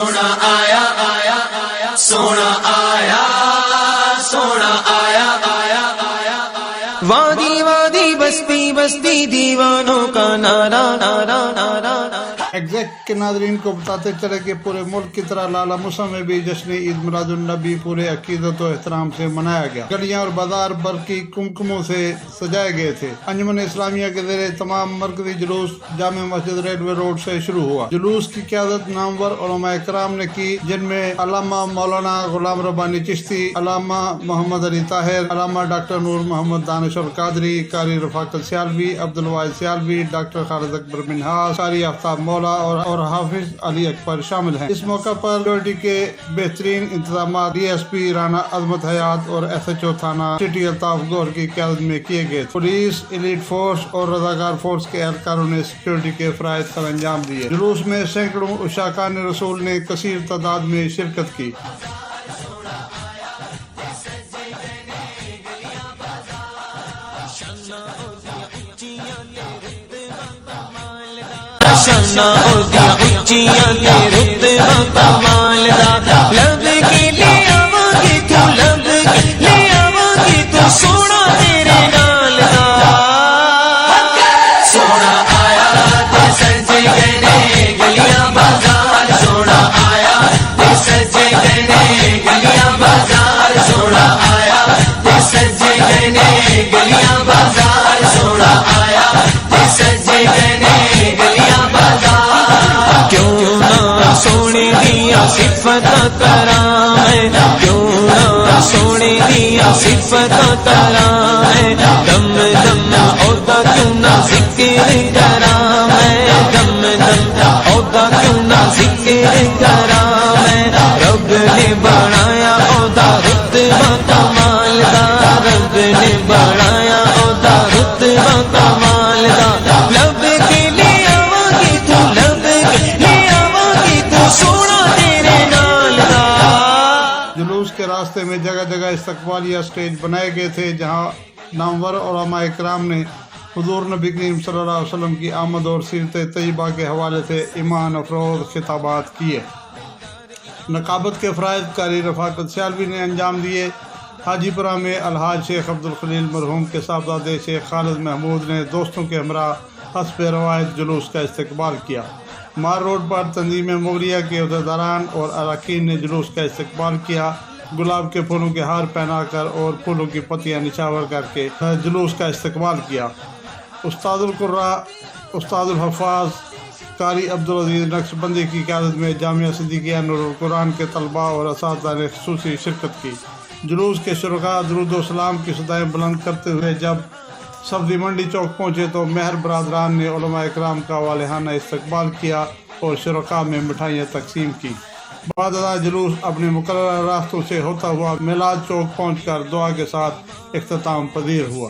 سونا آیا آیا آیا سونا آیا سونا آیا آیا آیا آیا وادی وادی بستی بستی دیوانوں کا نعرہ نعرہ نعرہ ایگزیکٹ کے ناظرین کو بتاتے چلے کہ پورے ملک کی طرح لالہ موسیٰ میں بھی جشن عید میلاد النبی پورے عقیدت و احترام سے منایا گیا۔ گلیاں اور بازار برقی کمکموں سے سجائے گئے تھے۔ انجمن اسلامیہ کے زیر تمام مرکزی جلوس جامع مسجد ریلوے روڈ سے شروع ہوا۔ جلوس کی قیادت نامور علماء کرام نے کی، جن میں علامہ مولانا غلام ربانی چشتی، علامہ محمد علی طاہر، علامہ ڈاکٹر نور محمد دانش القادری، قاری رفاقت سیالوی، عبدالواحد سیالوی، ڈاکٹر خالد اکبر منہاس، قاری آفتاب مولا اور حافظ علی اکبر شامل ہیں۔ اس موقع پر سیکورٹی کے بہترین انتظامات ڈی ایس پی رانا عظمت حیات اور ایس ایچ او تھانہ سٹی الطاف گور کی قیادت میں کیے گئے۔ پولیس، ایلیٹ فورس اور رضاکار فورس کے اہلکاروں نے سیکورٹی کے فرائض سر انجام دیے۔ جلوس میں سینکڑوں عشاقان رسول نے کثیر تعداد میں شرکت کی۔ شنا ہوتی اونچیاں تیرے رتبہ کمال دا، لب کے لے آواں گے تو، لب کے لے آواں گے تو، سونا تیرے نال دا۔ سونا آیا تے سجے گئے گلیاں بازار، سونا آیا تے سجے گئے گلیاں بازار، سونا آیا تے سجے گئے گلیاں بازار، سونا آیا تے سجے گئے گلیاں بازار۔ کیوں نہ سونے دیا صفت کرام ہے، کیوں نہ سونے دیا صفت کرام ہے، دم دم عہدہ کیوں نہ ذکر کرام ہے، دم دم عہدہ کیوں نہ ذکر کرام ہے۔ رب نے بنایا عہدہ رتبہ کمال دا، رب نے بنایا عہدہ رتبہ کمال دا، لب کے لے آواں گے تو، لب کے لے آواں گے تو، سونا تیرے نال دا۔ جلوس کے راستے میں جگہ جگہ استقبالیہ اسٹیج بنائے گئے تھے، جہاں نامور علماء کرام نے حضور نبی کریم صلی اللہ علیہ وسلم کی آمد اور سیرت طیبہ کے حوالے سے ایمان افروز خطابات کیے۔ نقابت کے فرائض قاری رفاقت سیالوی نے انجام دیے۔ حاجی پورہ میں الحاج شیخ عبدالخلیل مرحوم کے صاحبزادے شیخ خالد محمود نے دوستوں کے ہمراہ حسب روایت جلوس کا استقبال کیا۔ مار روڈ پر تنظیم مغلیہ کے عہدیداران اور اراکین نے جلوس کا استقبال کیا۔ گلاب کے پھولوں کے ہار پہنا کر اور پھولوں کی پتیاں نچھاور کر کے جلوس کا استقبال کیا۔ استاد القراء، استاد الحفاظ قاری عبدالعزیز نقشبندی کی قیادت میں جامعہ صدیقیہ نور القرآن کے طلباء اور اساتذہ نے خصوصی شرکت کی۔ جلوس کے شرکاء درود و سلام کی صدائیں بلند کرتے ہوئے جب سبزی منڈی چوک پہنچے تو مہر برادران نے علماء اکرام کا والہانہ استقبال کیا اور شرکاء میں مٹھائیاں تقسیم کی۔ بعد ازاں جلوس اپنے مقررہ راستوں سے ہوتا ہوا میلاد چوک پہنچ کر دعا کے ساتھ اختتام پذیر ہوا۔